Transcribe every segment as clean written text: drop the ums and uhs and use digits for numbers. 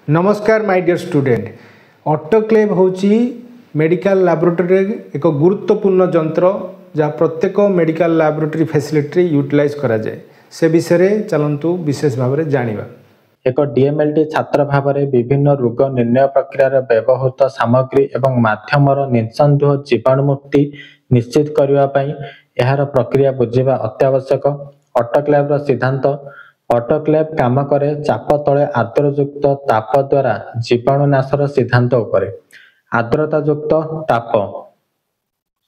नमस्कार my dear student. Autoclave होची medical laboratory एक गुरुत्वपूर्ण जंत्र जहाँ प्रत्येक मेडिकल लैबोरेटरी फैसिलिटी यूटिलाइज करा जाए से विषय चलतु विशेष भाव में जानिबा। एक डीएमएलटी छात्र भाव में विभिन्न रोग निर्णय प्रक्रिया व्यवहृत सामग्री एवं माध्यमर निसंदेह जीवाणुमुक्ति निश्चित करने यार प्रक्रिया बुझा अत्यावश्यक। ऑटोक्लेव सिद्धांत ऑटोक्लेव काम करे चाप तले आर्द्रयुक्त ताप द्वारा जीवाणुनाशर सिद्धांत उपरे। आर्द्रतायुक्त ताप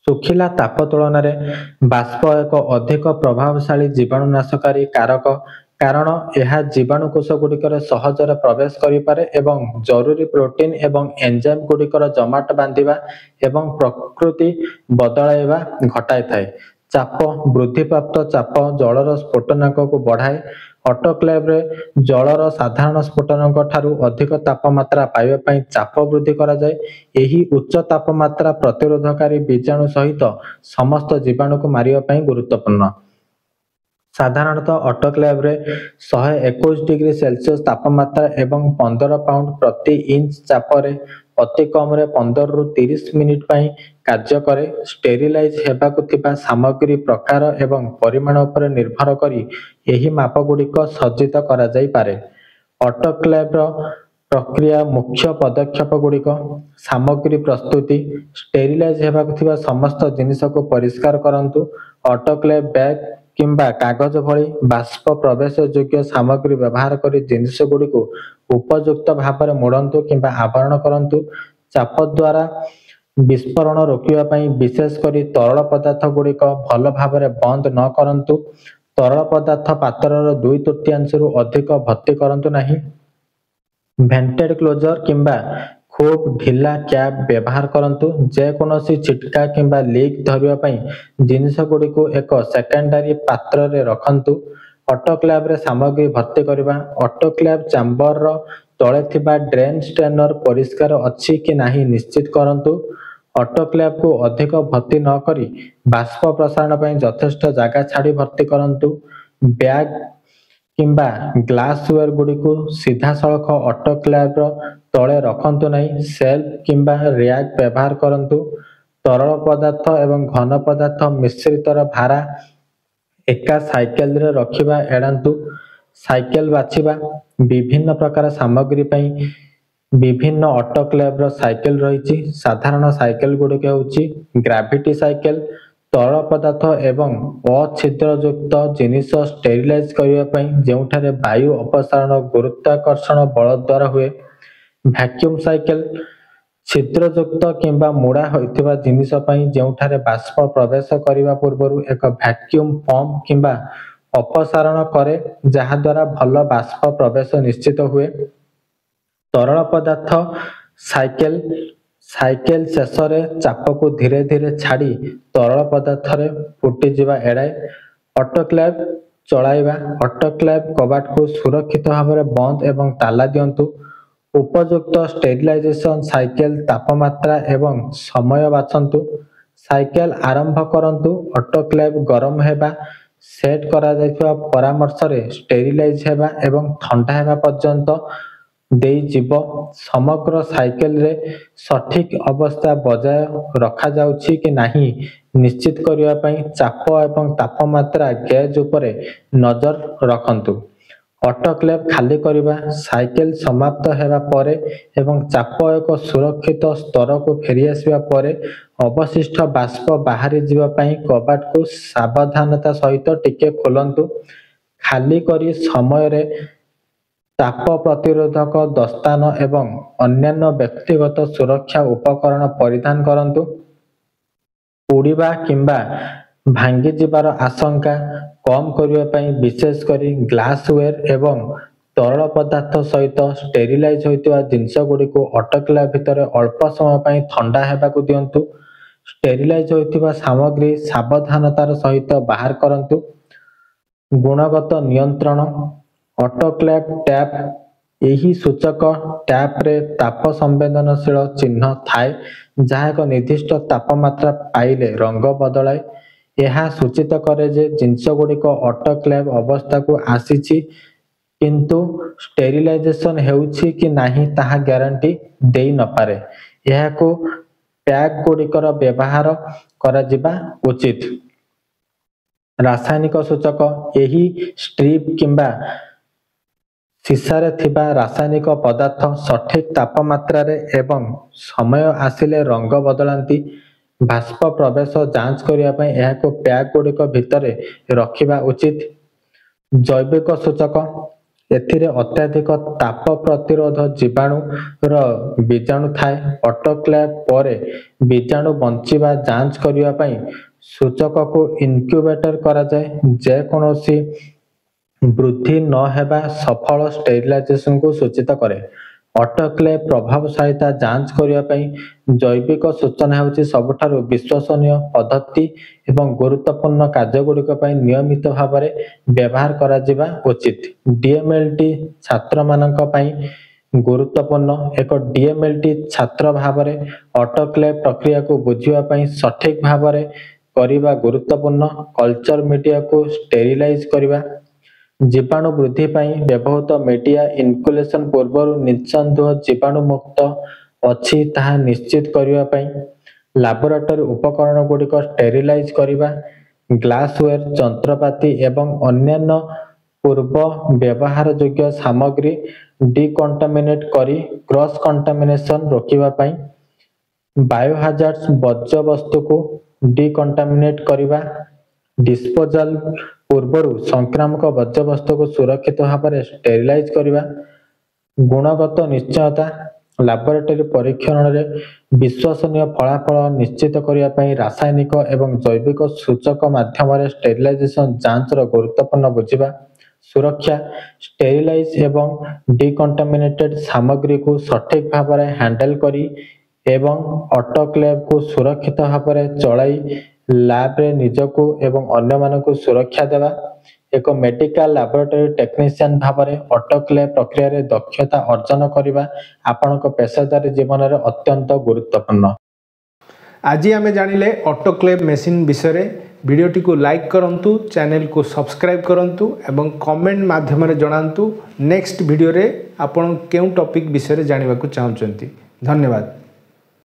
सुखिला ताप तुलन में बाष्प एक अधिक प्रभावशाली जीवाणुनाशकारी कारक कारण यह जीवाणुकोश गुड़िकर सहजरे प्रवेश करें एवं जरूरी प्रोटीन एवं एंजाइम गुड़िकर जमाट बांधिबा एवं प्रकृति बदलाइबा घटाई थाए। चाप वृद्धि प्राप्त चाप जलर स्फोटनांक को बढ़ाए। ऑटोक्लेव रे जलर साधारण स्फोटनांक ठारू अधिक तापमात्रा पाइबा पई चाप वृद्धि करा जाए। एही उच्च तापमात्रा प्रतिरोधकारी बीजाणु सहित समस्त जीवाणु को मारिबा पई गुरुत्वपूर्ण। साधारणतः ऑटोक्लेव रे 121 डिग्री सेल्सियस तापमात्रा एवं 15 पाउंड प्रति इंच चापरे अति कम रे 15 रु 30 मिनिट पई कार्य करे। स्टेरिलाइज हेबाकु थिबा सामग्री प्रकार एवं परिमाण उपर निर्भर करी एही माप गुड़िक सज्जित करा जाई पारे। ऑटोक्लेव प्रक्रिया मुख्य पदक्षेप गुड़िक सामग्री प्रस्तुति स्टेरिलाइज हेबाकु थिबा समस्त जिनिस को परिष्कार करंतु। ऑटोक्लेव बैग किंबा कागज भली बाष्प प्रवेश योग्य सामग्री व्यवहार करी जिनिस गुड़ी को उपयुक्त भाव में मोड़ंतु किंबा आवरण करंतु। चाप द्वारा विस्फोरण रोकिबा पई विशेष करी तरल पदार्थ गुड़िक भल भाव में बंद न करंतु। तरल पदार्थ पात्रर 2/3 रु अधिक भर्ती करंतु नहीं। वेंटेड क्लोजर किंबा खूब ढिला कैप व्यवहार करंतु। जेकोसी छिटका किंबा लीक धरिया पई जिनिस गुड़ी को एक सेकेंडरी पात्र रे रखंतु। ऑटोक्लेव रे सामग्री भर्ती करबा ऑटोक्लेव चैम्बर रो तळे थिबा ड्रेन स्ट्रेनर परिष्कार अछि कि नाही निश्चित करंतु। ऑटोक्लेव को अधिक भर्ती न करी बाष्प प्रसारण पई यथेष्ट जगह छाड़ी भर्ती करंतु। बैग किंबा ग्लासवेयर गुड़ी को सीधा सड़क ऑटोक्लेव तले रखंतु नहीं। सेल्फ किंबा रैक व्यवहार करंतु। तरल पदार्थ एवं घन पदार्थ मिश्रितर भारा एका साइकेल रे रखिबा एड़ांतु। साइकेल बाछिबा विभिन्न प्रकार सामग्री पई विभिन्न ऑटोक्लेव साइकेल रही। साधारण साइकेल गुड़िक होची ग्रेविटी साइकेल तरल पदार्थ एवं अछिद्रयुक्त जिनिस स्टेरिलाइज करने पई जेउठारे वायु अपसारण गुरुत्वाकर्षण बल द्वारा हुए। वैक्यूम साइकेल छिद्रयुक्त किंबा मुड़ा होइथिबा जिनिस पई जेउठारे बाष्प प्रवेश करिबा पूर्वरु एक वैक्यूम पंप किंबा अपसारण करे जहा द्वारा भल बाष्प प्रवेश निश्चित हुए। तरल पदार्थ साइकेल साइकेल शेष में चाप को धीरे धीरे छाड़ी तरल पदार्थ रे फुटी जिबा एड़ाए। ऑटोक्लेव चलाइबा ऑटोक्लेव कबाट को सुरक्षित भाव में बंद एवं ताला दियंतु। उपयुक्त स्टेरिलाइजेशन साइकेल तापमात्रा एवं समय बाछंतु। साइकेल आरंभ करंतु। ऑटोक्लेव गरम हेबा सेट करा जायथिबा परामर्श रे स्टेरिलाइज हेबा एवं ठंडा हेबा पर्यंत देई जीव। समग्र साइकेल रे सठिक अवस्था बजाय रखा जाउछि कि नाही निश्चित करिया पई चाप एवं तापमात्रा गेज उपरे नजर रखंतु। ऑटोक्लेव खाली करिबा साइकेल समाप्त हेबा परे एवं चाप एक सुरक्षित स्तर को फेरी आसीबा परे अवशिष्ट बाष्प बाहरी जीवा पई कबाट को सावधानता सहित टिके खोलंतु। खाली करी समय रे ताप प्रतिरोधक दस्तान एवं अन्यान्य व्यक्तिगत सुरक्षा उपकरण परिधान करंतु। उड़ीबा किंबा भांगी जिबार आशंका कम करिया पई विशेष करी ग्लासवेयर एवं तरल पदार्थ सहित स्टेरिलाइज होइतिबा जिनिस गुडी को ऑटोक्लेव भितर अल्प समय पई ठंडा हेबाकु दियंतु। स्टेरिलाइज होइतिबा सामग्री सावधानतार सहित बाहर करंतु। गुणगत नियंत्रण ऑटोक्लेव टैप यही सूचक टैप रे ताप संवेदनशील चिन्ह थाए जहाँ एक निर्दिष्ट तापमात्रा पाइले रंग बदलाए। यह सूचित करे जे जिनिस गुड़िक ऑटोक्लेव अवस्था को आसीछि किंतु स्टेरिलाइजेशन हेउछि कि नाही ताहा ग्यारंटी देई न पारे। एहाको पैक गुड़िकर व्यवहार करा जिबा उचित। रासायनिक सूचक एही स्ट्रिप किंबा सीसारे थिबा रासायनिक पदार्थ सठिक तापमात्रा रे एवं समय आसिले रंग बदलांती बाष्प प्रवेश जांच करिया पई एहाको पैक गुड़िक भितरे रखिबा उचित। जैविक सूचक एथिरे अत्याधिक ताप प्रतिरोध जीवाणु र बीजाणु थाए। ऑटोक्लेव परे बीजाणु बंचिबा जांच करिया पई सूचक को इनक्यूबेटर करा जाए। जे कोनोसी वृद्धि न हेबा सफल स्टेरिलाइजेशन को सूचित करे। ऑटोक्लेव प्रभावशालीता जांच करिया पई जैविक सूचना हेउछि सबठारु विश्वसनीय पद्धति एवं गुरुत्वपूर्ण कार्य गुड़िक पई नियमित भाबरे व्यवहार करा जिबा उचित। डीएमएलटी छात्र मानक पई गुरुत्वपूर्ण। एक डीएमएलटी छात्र भाबरे ऑटोक्लेव प्रक्रिया को बुझिबा पई सठिक भाबरे करिबा गुरुत्वपूर्ण। कल्चर मीडिया को स्टेरिलाइज करिबा। जीवाणु वृद्धि पई व्यवहृत मीडिया इनकुलेशन पूर्व निस्संदेह जीवाणु मुक्त अछि ताहा निश्चित करिबा पई लैबोरेटरी उपकरण गुड़िक स्टेरिलाइज करिबा। ग्लासवेयर जंत्रपाति एवं अन्यान्य पूर्व व्यवहार योग्य सामग्री डिकंटामिनेट करी क्रॉस कंटामिनेशन रोकिबा पई बायोहाजार्ड्स वर्ज्य वस्तु को डिकंटामिनेट करिबा। डिस्पोजल पूर्वरु संक्रामक वर्ज्य वस्तु को सुरक्षित भाव में स्टेरिलाइज करिबा। गुणगत निश्चयता लैबोरेटरी परीक्षण रे विश्वसनीय फलाफल निश्चित करिया पई रासायनिक एवं जैविक सूचक माध्यम रे स्टेरिलाइजेशन जांच रो गुरुत्वपूर्ण बुझिबा। सुरक्षा स्टेरिलाइज एवं डिकंटामिनेटेड सामग्री को सठिक भाव में हैंडल करी एवं ऑटोक्लेव को सुरक्षित भाव में चलाई लैब रे निजको एवं अन्य मानको सुरक्षा देवा। एक मेडिकल लैबोरेटरी टेक्नीशियन भाव में ऑटोक्लेव प्रक्रिया रे दक्षता अर्जन करिबा आपनक पेशादारी जीवन रे अत्यंत गुरुत्वपूर्ण। आज आमे जानिले ऑटोक्लेव मशीन विषय। वीडियोटी को लाइक करंतु, चैनल को सब्सक्राइब करंतु एवं कमेंट माध्यम रे जणांतु नेक्स्ट वीडियो रे आपण केउ टॉपिक विषय रे जानिबा को चाहउचंती। धन्यवाद।